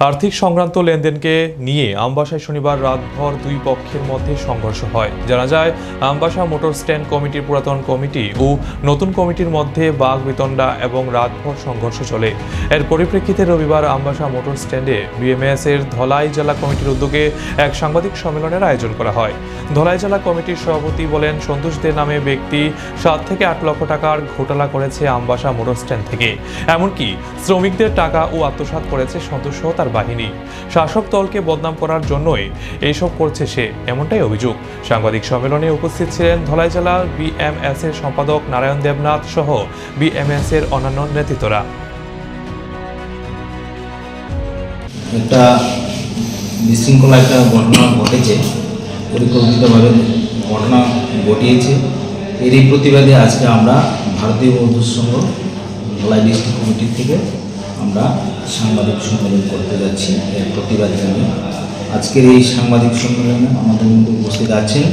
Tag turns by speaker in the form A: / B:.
A: আর্থিক সংক্রান্ত লেনদেনকে নিয়ে আমবাসায় শনিবার রাতভর দুই পক্ষের মধ্যে সংঘর্ষ হয়। জানা যায়, আমবাসা মোটর স্ট্যান্ড কমিটির পুরাতন কমিটি ও নতুন কমিটির মধ্যে বাকবিতণ্ডা এবং রাতভর সংঘর্ষ চলে। এর পরিপ্রেক্ষিতে রবিবার আমবাসা মোটর স্ট্যান্ডে বিএমএস এর ধলাই জেলা কমিটির উদ্যোগে এক সাংবাদিক সম্মেলনের আয়োজন করা হয়। ধলাই জেলা কমিটির সভাপতি বলেন, সন্তোষ দে নামে ব্যক্তি 7 থেকে 8 লক্ষ টাকার ঘোটালা করেছে আমবাসা মোটর স্ট্যান্ড থেকে। এমনকি শ্রমিকদের টাকা ও আত্মসাৎ করেছে সন্তোষ সহ তার বাহিনী। শাসক দলকে বদনাম করার জন্যই এইসব করছে সে, এমনটাই অভিযোগ। সাংবাদিক সম্মেলনে উপস্থিত ছিলেন ধলাই জেলার বিএমএস এর সম্পাদক নারায়ণ দেবনাথ সহ বিএমএস এর অন্যান্য নেতৃত্বরা।
B: একটা বিশৃঙ্খলা একটা ঘটনা ঘটেছে, পরিকল্পিতভাবে ঘটনা ঘটিয়েছে। এরই প্রতিবাদে আজকে আমরা ভারতীয় মজদুর সংঘ ধলাই ডিস্ট্রিক্ট কমিটির থেকে আমরা সাংবাদিক সম্মেলন করতে যাচ্ছি। এর প্রতিবাদ জানিয়ে আজকের এই সাংবাদিক সম্মেলনে আমাদের মধ্যে উপস্থিত আছেন